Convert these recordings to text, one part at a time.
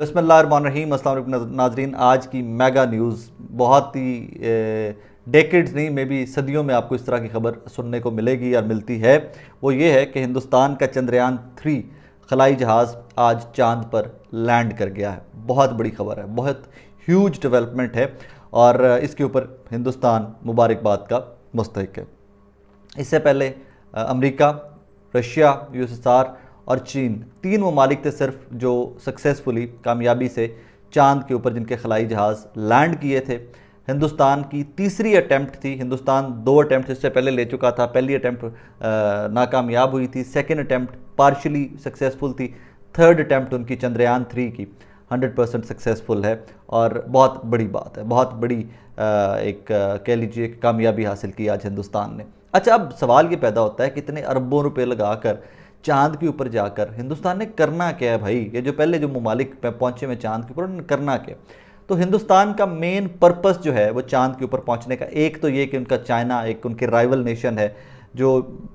बिस्मिल्लाहिर्रहमानिर्रहीम। अस्सलाम वालेकुम नाजरीन। आज की मेगा न्यूज़ बहुत ही डेकेड्स नहीं मे बी सदियों में आपको इस तरह की खबर सुनने को मिलेगी और मिलती है। वो ये है कि हिंदुस्तान का चंद्रयान-3 खलाई जहाज़ आज चांद पर लैंड कर गया है। बहुत बड़ी खबर है, बहुत ह्यूज डेवलपमेंट है और इसके ऊपर हिंदुस्तान मुबारकबाद का मुस्तहिक है। इससे पहले अमेरिका, रशिया, यूएसएसआर और चीन, तीन ममालिक थे सिर्फ जो सक्सेसफुली कामयाबी से चांद के ऊपर जिनके खलाई जहाज़ लैंड किए थे। हिंदुस्तान की तीसरी अटैम्प्ट थी। हिंदुस्तान 2 अटैम्प्ट इससे पहले ले चुका था। पहली अटैम्प्ट नाकामयाब हुई थी, सेकेंड अटैम्प्ट पार्शली सक्सेसफुल थी, थर्ड अटैम्प्ट उनकी चंद्रयान-3 की 100% सक्सेसफुल है और बहुत बड़ी बात है, बहुत बड़ी एक कह लीजिए कामयाबी हासिल की आज हिंदुस्तान ने। अच्छा, अब सवाल ये पैदा होता है कि इतने अरबों रुपए लगाकर चांद के ऊपर जाकर हिंदुस्तान ने करना क्या है भाई? ये जो पहले जो ममालिक पे पहुंचे में चांद के ऊपर, उन्होंने करना क्या? तो हिंदुस्तान का मेन पर्पस जो है वो चांद के ऊपर पहुंचने का, एक तो ये कि उनका चाइना एक उनके राइवल नेशन है जो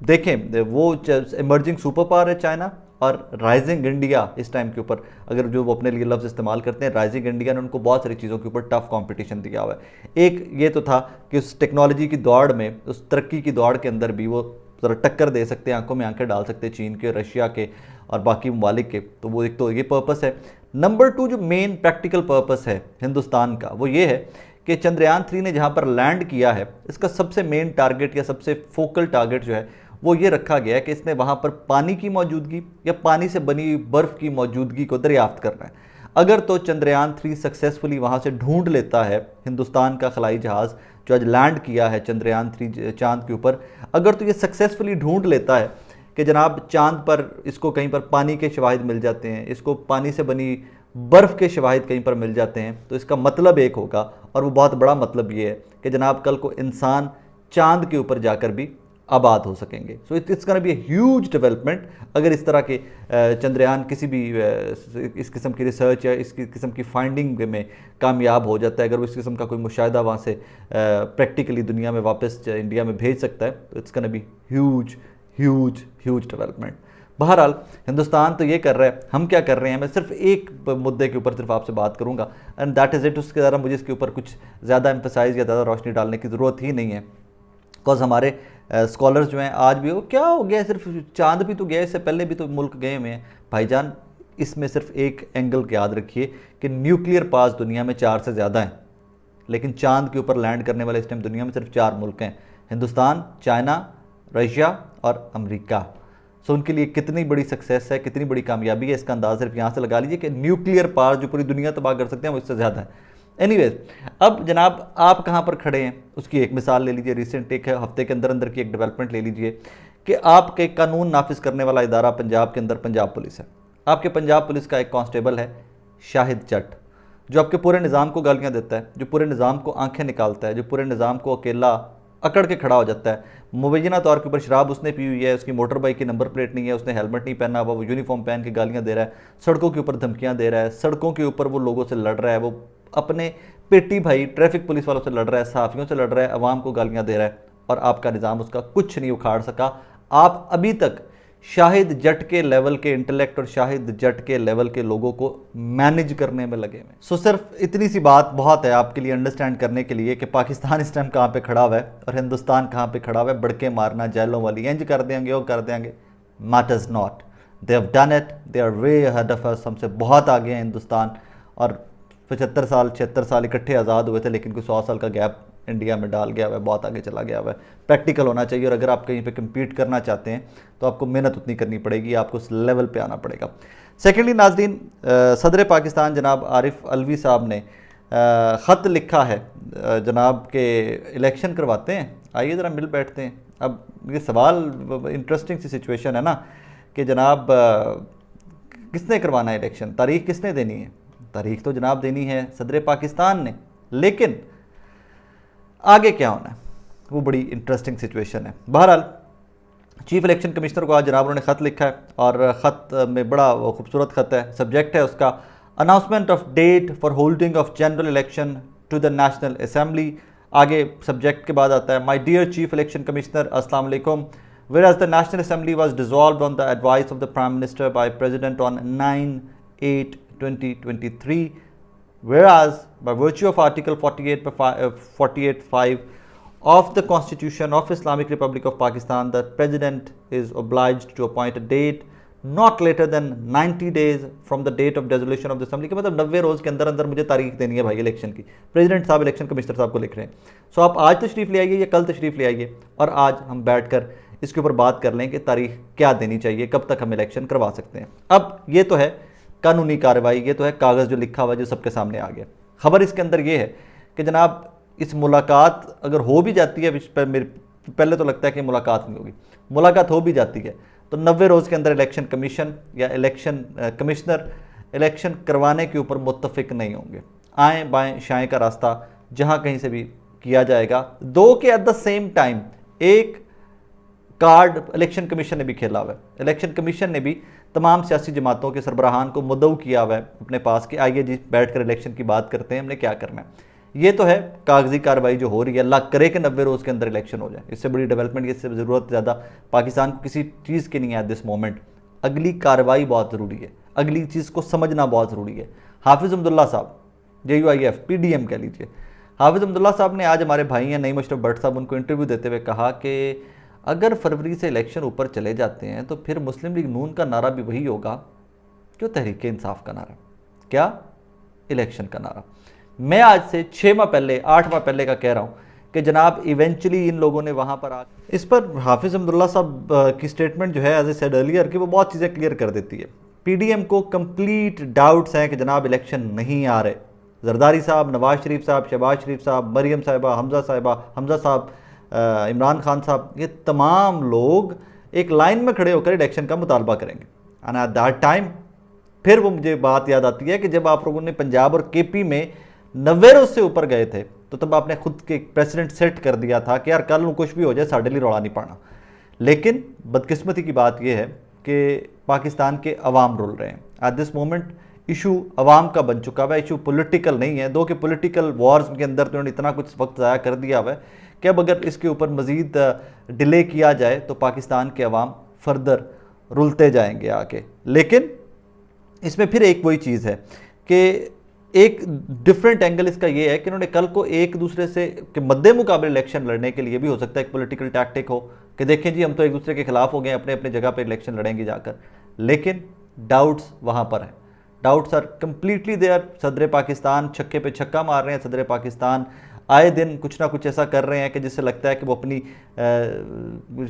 देखें वो इमर्जिंग सुपर पावर है चाइना, और राइजिंग इंडिया इस टाइम के ऊपर अगर जो वो अपने लिए लफ्ज़ इस्तेमाल करते हैं, राइजिंग इंडिया ने उनको बहुत सारी चीज़ों के ऊपर टफ कंपटीशन दिया हुआ है। एक ये तो था कि उस टेक्नोलॉजी की दौड़ में, उस तरक्की की दौड़ के अंदर भी वो ज़रा टक्कर दे सकते हैं, आंखों में आंखें डाल सकते हैं चीन के, रशिया के और बाकी ममालिक के। तो वो एक तो ये पर्पस है। नंबर 2 जो मेन प्रैक्टिकल पर्पस है हिंदुस्तान का, वो ये है कि चंद्रयान-3 ने जहाँ पर लैंड किया है, इसका सबसे मेन टारगेट या सबसे फोकल टारगेट जो है वो ये रखा गया है कि इसने वहाँ पर पानी की मौजूदगी या पानी से बनी बर्फ़ की मौजूदगी को दरियाफ्त करना है। अगर तो चंद्रयान-3 सक्सेसफुली वहाँ से ढूंढ लेता है हिंदुस्तान का खलाई जहाज़ जो आज लैंड किया है चंद्रयान-3 चांद के ऊपर, अगर तो ये सक्सेसफुली ढूंढ लेता है कि जनाब चांद पर इसको कहीं पर पानी के शवाहिद मिल जाते हैं, इसको पानी से बनी बर्फ़ के शवाहिद कहीं पर मिल जाते हैं, तो इसका मतलब एक होगा और वो बहुत बड़ा मतलब ये है कि जनाब कल को इंसान चांद के ऊपर जाकर भी आबाद हो सकेंगे। So it's gonna be a huge development अगर इस तरह के चंद्रयान किसी भी इस किस्म की रिसर्च या इस किस्म की फाइंडिंग में कामयाब हो जाता है, अगर वो इस किस्म का कोई मुशाहिदा वहाँ से प्रैक्टिकली दुनिया में वापस इंडिया में भेज सकता है, तो it's gonna be huge huge huge development. बहरहाल हिंदुस्तान तो ये कर रहा है, हम क्या कर रहे हैं? मैं सिर्फ एक मुद्दे के ऊपर सिर्फ आपसे बात करूँगा एंड दैट इज़ इट। उसके ज़्यादा मुझे इसके ऊपर कुछ ज़्यादा एम्फसाइज़ या ज़्यादा रोशनी डालने की ज़रूरत ही नहीं है, बिकॉज हमारे स्कॉलर्स जो हैं आज भी, वो क्या हो गया, सिर्फ चांद भी तो गया, इससे पहले भी तो मुल्क गए हुए हैं भाईजान। इसमें सिर्फ एक एंगल याद रखिए कि न्यूक्लियर पास दुनिया में 4 से ज़्यादा हैं, लेकिन चांद के ऊपर लैंड करने वाले इस टाइम दुनिया में सिर्फ 4 मुल्क हैं, हिंदुस्तान, चाइना, रशिया और अमेरिका। सो उनके लिए कितनी बड़ी सक्सेस है, कितनी बड़ी कामयाबी है, इसका अंदाज़ सिर्फ यहाँ से लगा लीजिए कि न्यूक्लियर पावर जो पूरी दुनिया तबाह कर सकते हैं वो इससे ज़्यादा है। एनीवेज, अब जनाब आप कहाँ पर खड़े हैं उसकी एक मिसाल ले लीजिए। रिसेंट एक हफ्ते के अंदर अंदर की एक डेवलपमेंट ले लीजिए कि आपके कानून नाफिज करने वाला इदारा पंजाब के अंदर पंजाब पुलिस है। आपके पंजाब पुलिस का एक कांस्टेबल है शाहिद जट, जो आपके पूरे निज़ाम को गालियाँ देता है, जो पूरे निज़ाम को आंखें निकालता है, जो पूरे निज़ाम को अकेला अकड़ के खड़ा हो जाता है। मुबैना तौर के ऊपर शराब उसने पी हुई है, उसकी मोटर बाइक की नंबर प्लेट नहीं है, उसने हेलमेट नहीं पहना हुआ, वो यूनिफॉर्म पहन के गालियाँ दे रहा है, सड़कों के ऊपर धमकियाँ दे रहा है, सड़कों के ऊपर वो लोगों से लड़ रहा है, वो अपने पेटी भाई ट्रैफिक पुलिस वालों से लड़ रहा है, सहाफ़ियों से लड़ रहा है, अवाम को गालियाँ दे रहा है, और आपका निज़ाम उसका कुछ नहीं उखाड़ सका। आप अभी तक शाहिद जट के लेवल के इंटेलेक्ट और शाहिद जट के लेवल के लोगों को मैनेज करने में लगे हुए। सो सिर्फ इतनी सी बात बहुत है आपके लिए अंडरस्टैंड करने के लिए कि पाकिस्तान इस टाइम कहाँ पे खड़ा हुआ है और हिंदुस्तान कहाँ पे खड़ा हुआ है। बड़के मारना, जेलों वाली इंज कर देंगे, वो कर देंगे, matters not, they have done it, they are way ahead of us. हमसे बहुत आगे हैं हिंदुस्तान, और 75 साल 76 साल इकट्ठे आज़ाद हुए थे, लेकिन कोई 100 साल का गैप इंडिया में डाल गया हुआ है, बहुत आगे चला गया हुआ है। प्रैक्टिकल होना चाहिए, और अगर आप कहीं पे कम्पीट करना चाहते हैं तो आपको मेहनत उतनी करनी पड़ेगी, आपको उस लेवल पे आना पड़ेगा। सेकेंडली नाजरीन, सदर पाकिस्तान जनाब आरिफ अलवी साहब ने ख़त लिखा है जनाब के इलेक्शन करवाते हैं, आइए ज़रा मिल बैठते हैं। अब ये सवाल इंटरेस्टिंग सी सिचुएशन है ना कि जनाब किसने करवाना है इलेक्शन, तारीख किसने देनी है? तारीख तो जनाब देनी है सदर पाकिस्तान ने, लेकिन आगे क्या होना है वो बड़ी इंटरेस्टिंग सिचुएशन है। बहरहाल चीफ इलेक्शन कमिश्नर को आज जनाब उन्होंने ख़त लिखा है, और ख़त में बड़ा खूबसूरत ख़त है। सब्जेक्ट है उसका announcement of date for holding of general election to the national assembly. आगे सब्जेक्ट के बाद आता है, my dear chief election commissioner, अस्सलाम वालेकुम। Whereas the National Assembly was dissolved on the advice of the Prime Minister by President on 9/8 2023, whereas by virtue of Article 48(5) of the Constitution of Islamic Republic of Pakistan, the President is obliged to appoint a date not later than 90 days from the date of dissolution of the assembly। के मतलब 90 रोज़ के अंदर अंदर मुझे तारीख देनी है भाई इलेक्शन की। प्रेसिडेंट साहब इलेक्शन कमिश्नर साहब को लिख रहे हैं। सो आप आज तशरीफ़ ले आइए या कल तशरीफ़ ले आइए और आज हम बैठ कर इसके ऊपर बात कर लें कि तारीख क्या देनी चाहिए, कब तक हम इलेक्शन करवा सकते हैं। अब ये तो है कानूनी कार्रवाई, ये तो है कागज़ जो लिखा हुआ जो सबके सामने आ गया। खबर इसके अंदर ये है कि जनाब इस मुलाकात अगर हो भी जाती है, मेरे पहले तो लगता है कि मुलाकात नहीं होगी, मुलाकात हो भी जाती है तो 90 रोज़ के अंदर इलेक्शन कमीशन या इलेक्शन कमिश्नर इलेक्शन करवाने के ऊपर मुत्तफिक नहीं होंगे। आएँ बाएँ शाएँ का रास्ता जहाँ कहीं से भी किया जाएगा। दो के एट द सेम टाइम एक कार्ड इलेक्शन कमीशन ने भी खेला हुआ है। इलेक्शन कमीशन ने भी तमाम सियासी जमातों के सरबराहान को मुद्दऊ किया हुआ है अपने पास कि आइए जी बैठ कर इलेक्शन की बात करते हैं, हमने क्या करना है। ये तो है कागजी कार्रवाई जो हो रही है, अल्लाह करे कि 90 रोज़ के अंदर इलेक्शन हो जाए। इससे बड़ी डेवलपमेंट, इससे ज़रूरत ज़्यादा पाकिस्तान को किसी चीज़ की नहीं है एट दिस मोमेंट। अगली कार्रवाई बहुत ज़रूरी है, अगली चीज़ को समझना बहुत ज़रूरी है। हाफिज़ अब्दुल्ला साहब JUIF PDM कह लीजिए, हाफिज़ अब्दुल्ला साहब ने आज हमारे भाई हैं नईम अशरफ भट्ट साहब उनको इंटरव्यू देते हुए कहा कि अगर फरवरी से इलेक्शन ऊपर चले जाते हैं तो फिर मुस्लिम लीग नून का नारा भी वही होगा जो तहरीक इंसाफ का नारा, क्या इलेक्शन का नारा। मैं आज से 6 माह पहले 8 माह पहले का कह रहा हूँ कि जनाब इवेंचुअली इन लोगों ने वहाँ पर इस पर हाफिज़ अब्दुल्ला साहब की स्टेटमेंट जो है एज ए सेड अर्लियर कि वो बहुत चीज़ें क्लियर कर देती है। PDM को कंप्लीट डाउट्स हैं कि जनाब इलेक्शन नहीं आ रहे। जरदारी साहब, नवाज शरीफ साहब, शहबाज शरीफ साहब, मरियम साहिबा, हमजा साहब, इमरान खान साहब, ये तमाम लोग एक लाइन में खड़े होकर इलेक्शन का मुतालबा करेंगे। एंड एट दैट टाइम फिर वो मुझे बात याद आती है कि जब आप लोगों ने पंजाब और KP में 90 रोज़ से ऊपर गए थे तो तब आपने खुद के प्रेसिडेंट सेट कर दिया था कि यार कल कुछ भी हो जाए साढ़े लिए रौला नहीं पाना। लेकिन बदकिस्मती की बात यह है कि पाकिस्तान के अवाम रुल रहे हैं। एट दिस मोमेंट इशू अवाम का बन चुका हुआ है, इशू पॉलिटिकल नहीं है। दो के पॉलिटिकल वॉर्स के अंदर तो उन्होंने इतना कुछ वक्त ज़ाया कर दिया हुआ है कि अब अगर इसके ऊपर मज़ीद डिले किया जाए तो पाकिस्तान के अवाम फर्दर रुलते जाएंगे आके। लेकिन इसमें फिर एक वही चीज़ है कि एक डिफरेंट एंगल इसका ये है कि उन्होंने कल को एक दूसरे से के मद्दे मुकाबले इलेक्शन लड़ने के लिए भी हो सकता है एक पॉलिटिकल टैक्टिक हो कि देखें जी हम तो एक दूसरे के खिलाफ हो गए, अपने अपने जगह पर इलेक्शन लड़ेंगे जाकर। लेकिन डाउट्स वहाँ पर हैं, डाउट्स आर कम्प्लीटली देयर। सदर पाकिस्तान छक्के पे छक्का मार रहे हैं, सदर पाकिस्तान आए दिन कुछ ना कुछ ऐसा कर रहे हैं कि जिससे लगता है कि वो अपनी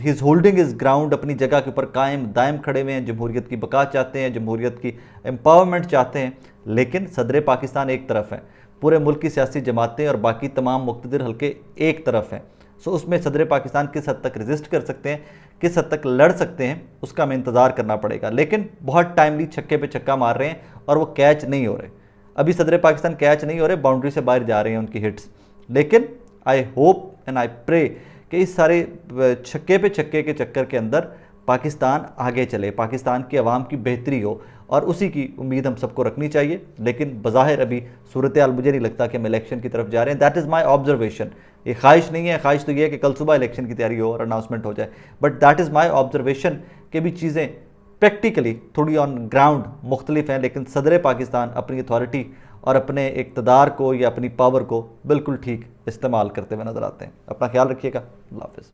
हिज होल्डिंग इज़ ग्राउंड, अपनी जगह के ऊपर कायम दायम खड़े हुए हैं, जमहूरियत की बका चाहते हैं, जमहूरियत की एम्पावरमेंट चाहते हैं। लेकिन सदर पाकिस्तान एक तरफ है, पूरे मुल्क की सियासी जमातें और बाकी तमाम मुक़्तदिर हल्के एक तरफ हैं। सो उसमें सदर पाकिस्तान किस हद तक रेजिस्ट कर सकते हैं, किस हद तक लड़ सकते हैं, उसका हमें इंतज़ार करना पड़ेगा। लेकिन बहुत टाइमली छक्के पे छक्का मार रहे हैं और वो कैच नहीं हो रहे। अभी सदर पाकिस्तान कैच नहीं हो रहे, बाउंड्री से बाहर जा रहे हैं उनकी हिट्स। लेकिन I hope and I pray कि इस सारे छक्के पे छक्के के चक्कर के अंदर पाकिस्तान आगे चले, पाकिस्तान की आवाम की बेहतरी हो, और उसी की उम्मीद हम सबको रखनी चाहिए। लेकिन बज़ाहिर अभी सूरत हाल मुझे नहीं लगता कि हम इलेक्शन की तरफ जा रहे हैं। That is my observation. ये ख्वाहिश नहीं है, ख्वाहिश तो ये है कि कल सुबह इलेक्शन की तैयारी हो और अनाउंसमेंट हो जाए, but that is my observation कि भी चीज़ें प्रैक्टिकली थोड़ी ऑन ग्राउंड मुख्तलिफ हैं। लेकिन सदर पाकिस्तान अपनी अथॉरिटी और अपने इक़्तिदार को या अपनी पावर को बिल्कुल ठीक इस्तेमाल करते हुए नज़र आते हैं। अपना ख्याल रखिएगा। अल्लाह हाफ़िज़।